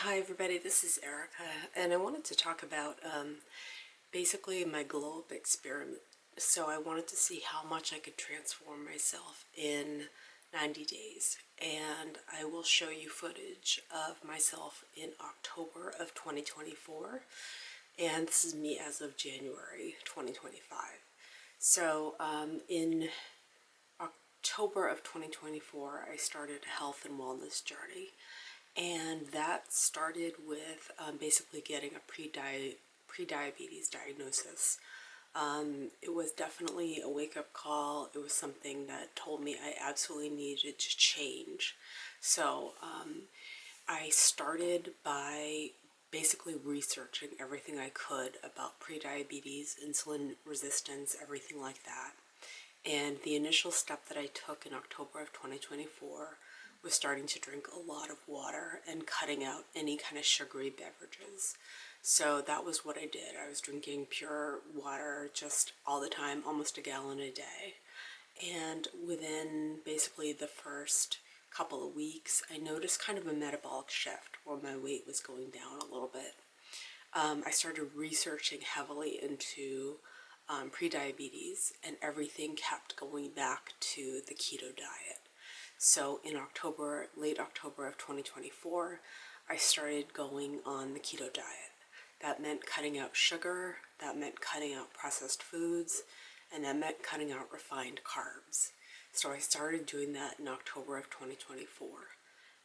Hi everybody, this is Erica, and I wanted to talk about basically my glow up experiment. So I wanted to see how much I could transform myself in 90 days, and I will show you footage of myself in October of 2024, and this is me as of January 2025. So in October of 2024, I started a health and wellness journey. And that started with basically getting a pre-diabetes diagnosis. It was definitely a wake-up call. It was something that told me I absolutely needed to change. So I started by basically researching everything I could about pre-diabetes, insulin resistance, everything like that. And the initial step that I took in October of 2024 was starting to drink a lot of water and cutting out any kind of sugary beverages. So that was what I did. I was drinking pure water just all the time, almost a gallon a day. And within basically the first couple of weeks, I noticed kind of a metabolic shift where my weight was going down a little bit. I started researching heavily into prediabetes, and everything kept going back to the keto diet. So in October, late October of 2024, I started going on the keto diet. That meant cutting out sugar, that meant cutting out processed foods, and that meant cutting out refined carbs. So I started doing that in October of 2024.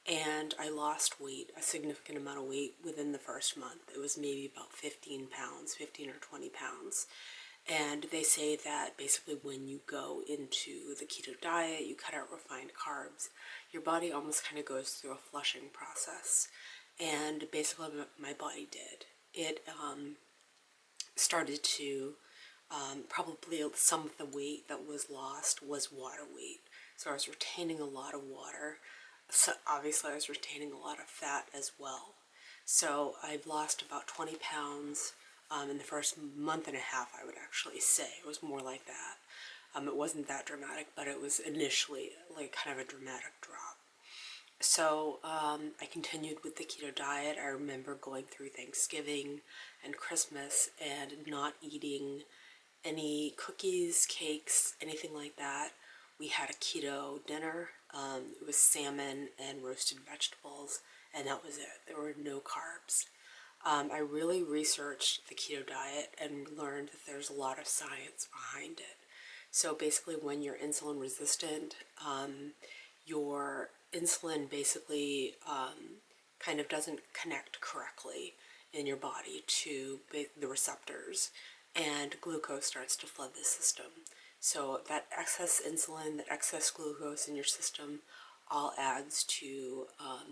And I lost weight, a significant amount of weight within the first month. It was maybe about 15 pounds, 15 or 20 pounds. And they say that basically when you go into the keto diet, you cut out refined carbs, your body almost kind of goes through a flushing process. And basically my body did. It started to, probably some of the weight that was lost was water weight. So I was retaining a lot of water. So obviously I was retaining a lot of fat as well. So I've lost about 20 pounds in the first month and a half, I would actually say. It was more like that. It wasn't that dramatic, but it was initially like kind of a dramatic drop. So I continued with the keto diet. I remember going through Thanksgiving and Christmas and not eating any cookies, cakes, anything like that. We had a keto dinner. It was salmon and roasted vegetables, and that was it. There were no carbs. I really researched the keto diet and learned that there's a lot of science behind it. So basically when you're insulin resistant, your insulin basically kind of doesn't connect correctly in your body to the receptors, and glucose starts to flood the system. So that excess insulin, that excess glucose in your system all adds to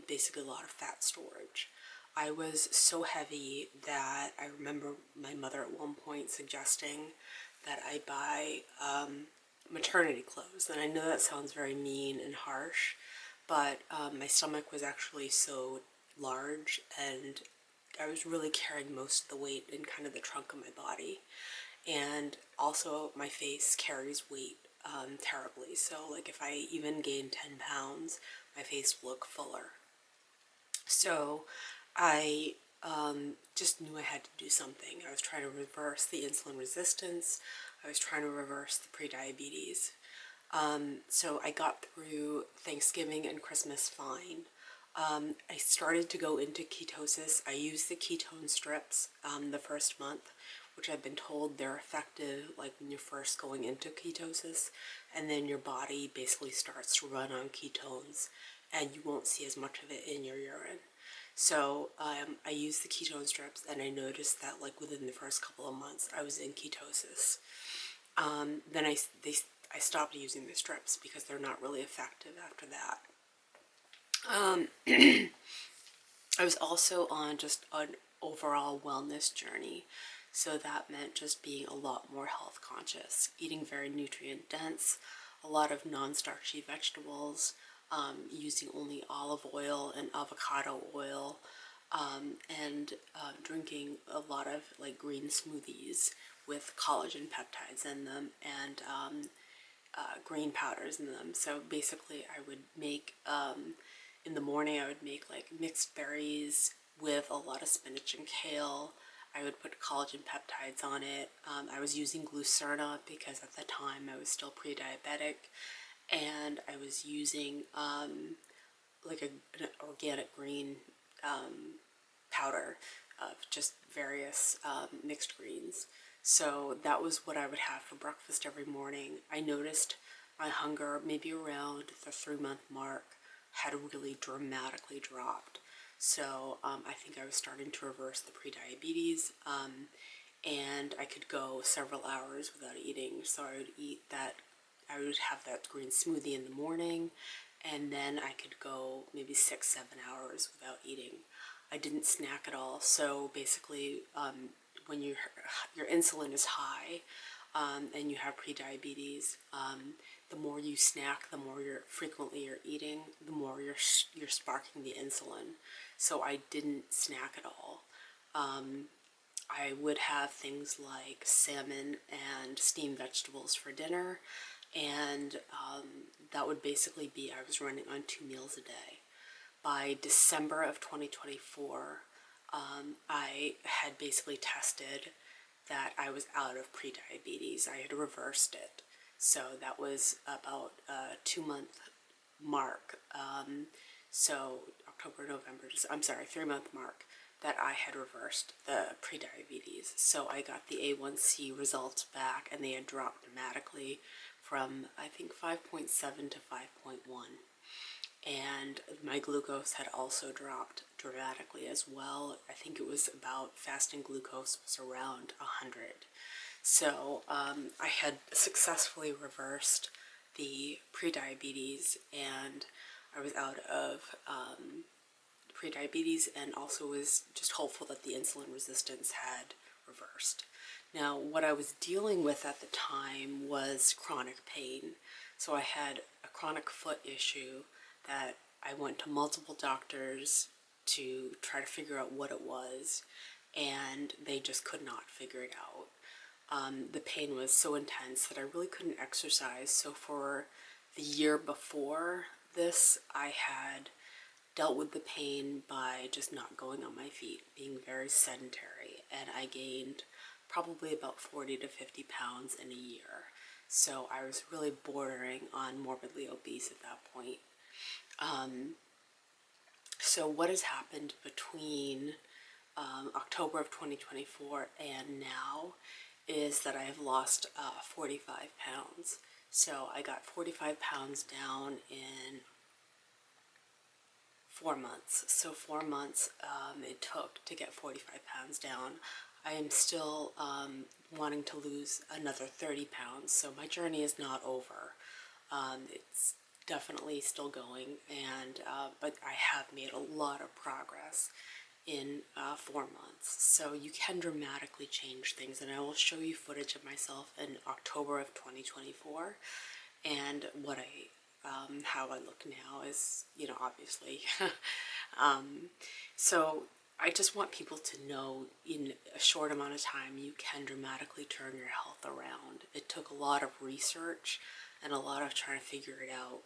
basically a lot of fat storage. I was so heavy that I remember my mother at one point suggesting that I buy maternity clothes. And I know that sounds very mean and harsh, but my stomach was actually so large and I was really carrying most of the weight in kind of the trunk of my body. And also my face carries weight terribly. So like if I even gain 10 pounds, my face will look fuller. So I just knew I had to do something. I was trying to reverse the insulin resistance. I was trying to reverse the prediabetes. So I got through Thanksgiving and Christmas fine. I started to go into ketosis. I used the ketone strips the first month, which I've been told they're effective like when you're first going into ketosis, and then your body basically starts to run on ketones and you won't see as much of it in your urine. So I used the ketone strips and I noticed that like within the first couple of months I was in ketosis. Then I stopped using the strips because they're not really effective after that. I was also on just an overall wellness journey. So that meant just being a lot more health conscious, eating very nutrient dense, a lot of non-starchy vegetables, using only olive oil and avocado oil, and drinking a lot of like green smoothies with collagen peptides in them and green powders in them. So basically I would make, in the morning I would make like mixed berries, with a lot of spinach and kale. I would put collagen peptides on it. I was using Glucerna because at the time I was still pre-diabetic, and I was using like an organic green powder of just various mixed greens. So that was what I would have for breakfast every morning. I noticed my hunger, maybe around the 3-month mark, had really dramatically dropped. So I think I was starting to reverse the prediabetes, and I could go several hours without eating. So I would have that green smoothie in the morning, and then I could go maybe 6-7 hours without eating. I didn't snack at all. So basically, when your insulin is high, and you have prediabetes, the more you snack, the more frequently you're eating, the more you're sparking the insulin. So I didn't snack at all. I would have things like salmon and steamed vegetables for dinner, and that would basically be, I was running on 2 meals a day. By December of 2024, I had basically tested that I was out of prediabetes. I had reversed it. So that was about a 2-month mark. So October, November, I'm sorry, 3-month mark that I had reversed the prediabetes. So I got the A1C results back, and they had dropped dramatically from, I think, 5.7 to 5.1. And my glucose had also dropped dramatically as well. I think it was about, fasting glucose was around 100. So I had successfully reversed the prediabetes, and I was out of prediabetes, and also was just hopeful that the insulin resistance had reversed. Now, what I was dealing with at the time was chronic pain. So I had a chronic foot issue that I went to multiple doctors to try to figure out what it was, and they just could not figure it out. The pain was so intense that I really couldn't exercise. So for the year before this, I had dealt with the pain by just not going on my feet, being very sedentary, and I gained probably about 40 to 50 pounds in a year. So I was really bordering on morbidly obese at that point. So what has happened between October of 2024 and now is that I have lost 45 pounds. So I got 45 pounds down in 4 months. So 4 months it took to get 45 pounds down. I am still wanting to lose another 30 pounds. So my journey is not over. It's definitely still going, and but I have made a lot of progress in 4 months. So you can dramatically change things, and I will show you footage of myself in October of 2024, and what how I look now is, obviously. So I just want people to know in a short amount of time you can dramatically turn your health around. It took a lot of research and a lot of trying to figure it out.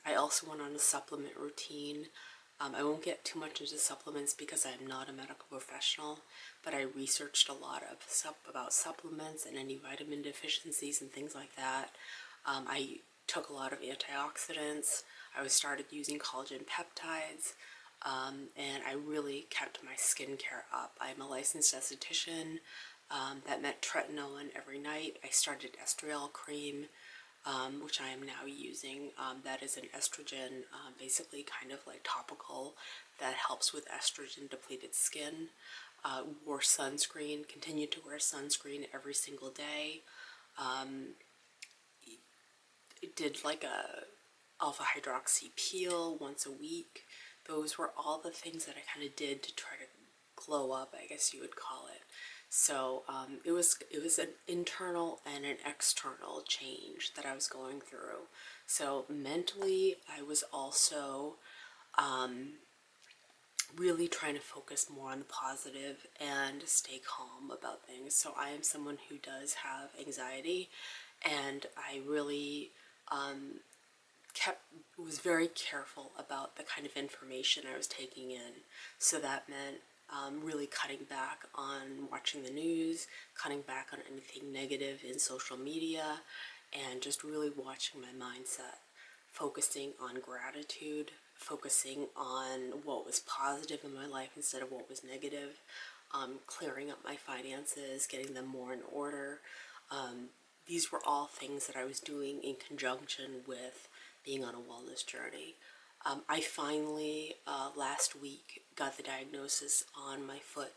I also went on a supplement routine. I won't get too much into supplements because I'm not a medical professional, but I researched a lot of about supplements and any vitamin deficiencies and things like that. I took a lot of antioxidants. I started using collagen peptides, and I really kept my skincare up. I'm a licensed esthetician. That meant tretinoin every night. I started estriol cream, which I am now using. That is an estrogen, basically kind of like topical, that helps with estrogen depleted skin. Wore sunscreen, continued to wear sunscreen every single day. Did like a alpha hydroxy peel once a week. Those were all the things that I kind of did to try to glow up, I guess you would call it. So it was an internal and an external change that I was going through. So mentally, I was also really trying to focus more on the positive and stay calm about things. So I am someone who does have anxiety, and I really was very careful about the kind of information I was taking in. So that meant really cutting back on watching the news, cutting back on anything negative in social media, and just really watching my mindset, focusing on gratitude, focusing on what was positive in my life instead of what was negative, clearing up my finances, getting them more in order. These were all things that I was doing in conjunction with being on a wellness journey. I finally, last week, got the diagnosis on my foot,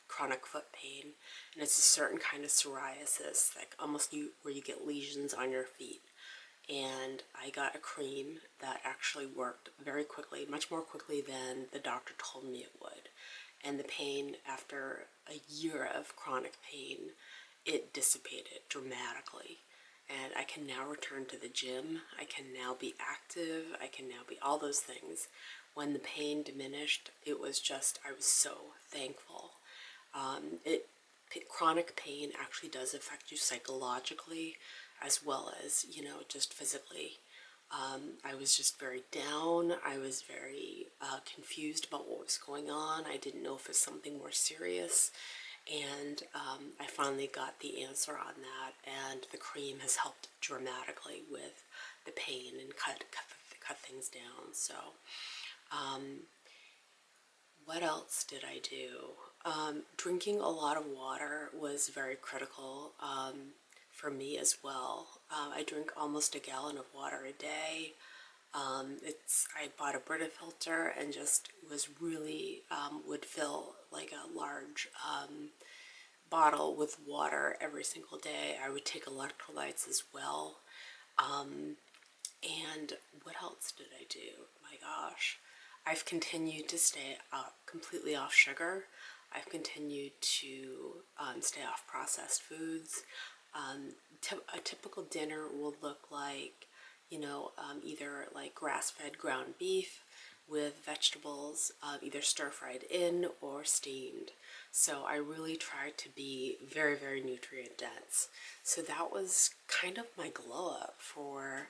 chronic foot pain, and it's a certain kind of psoriasis, like almost where you get lesions on your feet. And I got a cream that actually worked very quickly, much more quickly than the doctor told me it would. And the pain, after a year of chronic pain, it dissipated dramatically. And I can now return to the gym. I can now be active. I can now be all those things. When the pain diminished, it was just, I was so thankful. Chronic pain actually does affect you psychologically as well as, just physically. I was just very down. I was very confused about what was going on. I didn't know if it was something more serious. And I finally got the answer on that, and the cream has helped dramatically with the pain and cut things down. So, what else did I do? Drinking a lot of water was very critical for me as well. I drink almost a gallon of water a day. I bought a Brita filter and just was really, would fill like a large bottle with water every single day. I would take electrolytes as well. And what else did I do? My gosh. I've continued to stay completely off sugar. I've continued to stay off processed foods. A typical dinner will look like, either like grass-fed ground beef with vegetables, either stir-fried in or steamed. So I really tried to be very, very nutrient dense. So that was kind of my glow up for,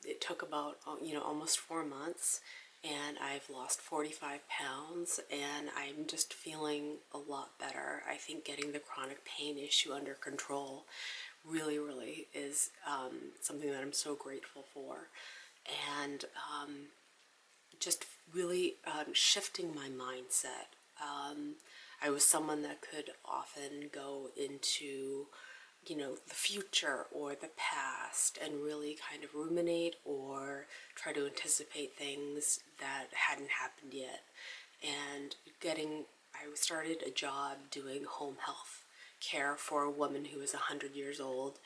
it took about, almost 4 months, and I've lost 45 pounds, and I'm just feeling a lot better. I think getting the chronic pain issue under control really, really is something that I'm so grateful for. And just really shifting my mindset. I was someone that could often go into, the future or the past and really kind of ruminate or try to anticipate things that hadn't happened yet. And I started a job doing home health care for a woman who is 100 years old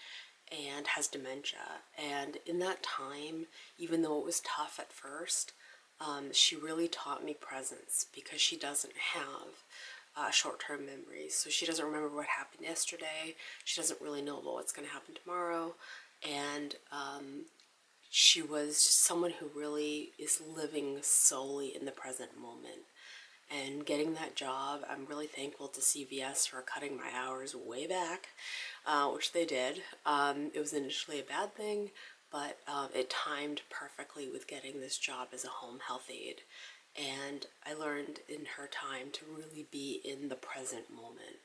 and has dementia. And in that time, even though it was tough at first, she really taught me presence because she doesn't have short-term memories. So she doesn't remember what happened yesterday. She doesn't really know about what's going to happen tomorrow. And she was someone who really is living solely in the present moment. And getting that job, I'm really thankful to CVS for cutting my hours way back, which they did. It was initially a bad thing, but it timed perfectly with getting this job as a home health aide. And I learned in her time to really be in the present moment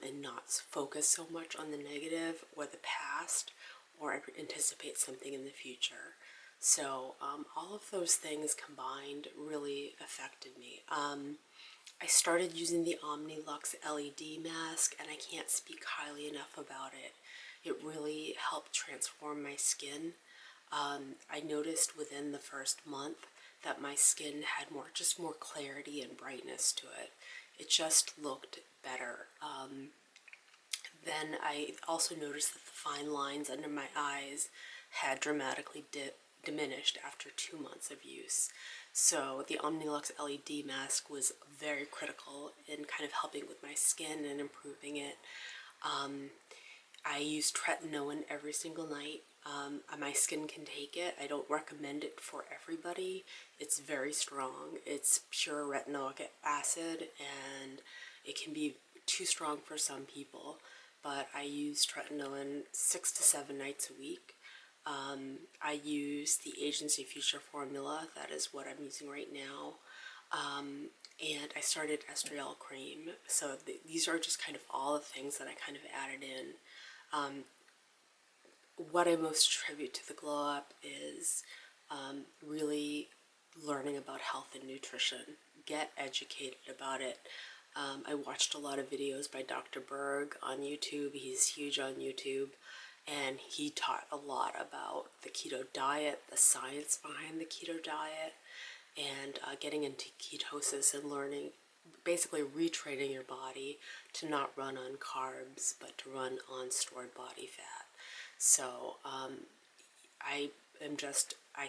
and not focus so much on the negative or the past or anticipate something in the future. So all of those things combined really affected me. I started using the Omnilux LED mask, and I can't speak highly enough about it. It really helped transform my skin. I noticed within the first month that my skin had more clarity and brightness to it. It just looked better. Then I also noticed that the fine lines under my eyes had dramatically diminished after 2 months of use. So the Omnilux LED mask was very critical in kind of helping with my skin and improving it. I use tretinoin every single night. My skin can take it. I don't recommend it for everybody. It's very strong. It's pure retinoic acid, and it can be too strong for some people. But I use tretinoin 6 to 7 nights a week. I use the Agency Future formula. That is what I'm using right now. And I started estriol cream. So these are just kind of all the things that I kind of added in. What I most attribute to the glow up is really learning about health and nutrition. Get educated about it. I watched a lot of videos by Dr. Berg on YouTube. He's huge on YouTube. And he taught a lot about the keto diet, the science behind the keto diet, and getting into ketosis and learning, basically retraining your body to not run on carbs, but to run on stored body fat. So I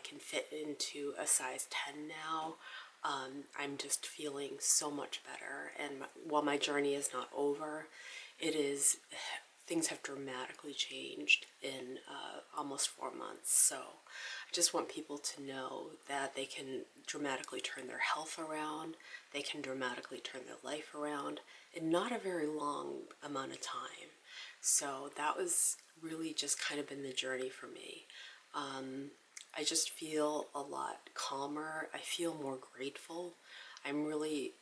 can fit into a size 10 now. I'm just feeling so much better. And while my journey is not over, things have dramatically changed in almost 4 months. So I just want people to know that they can dramatically turn their health around. They can dramatically turn their life around in not a very long amount of time. So that was really just kind of been the journey for me. I just feel a lot calmer. I feel more grateful. I'm really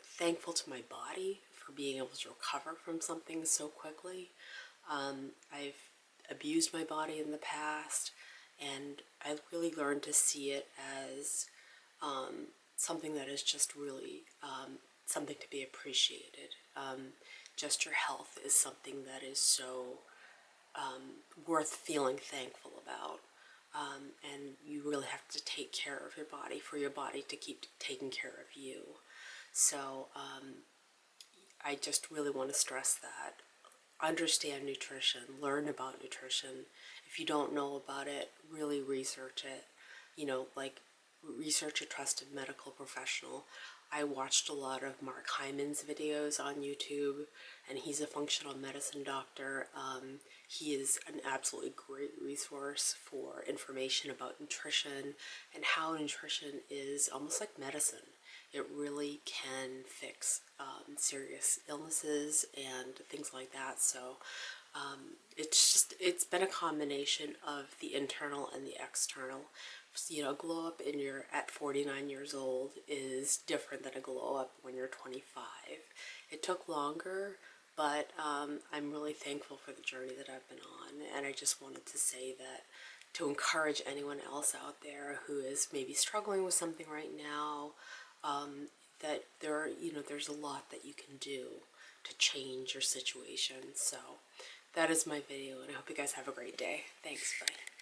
thankful to my body for being able to recover from something so quickly. I've abused my body in the past, and I've really learned to see it as something that is just really something to be appreciated. Just your health is something that is so worth feeling thankful about. And you really have to take care of your body for your body to keep taking care of you. So I just really want to stress that. Understand nutrition, learn about nutrition. If you don't know about it, really research it. Research a trusted medical professional. I watched a lot of Mark Hyman's videos on YouTube, and he's a functional medicine doctor. He is an absolutely great resource for information about nutrition and how nutrition is almost like medicine. It really can fix serious illnesses and things like that. So it's been a combination of the internal and the external. Glow up at 49 years old is different than a glow up when you're 25. It took longer, but I'm really thankful for the journey that I've been on, and I just wanted to say that to encourage anyone else out there who is maybe struggling with something right now, that there's a lot that you can do to change your situation. So that is my video, and I hope you guys have a great day. Thanks, bye.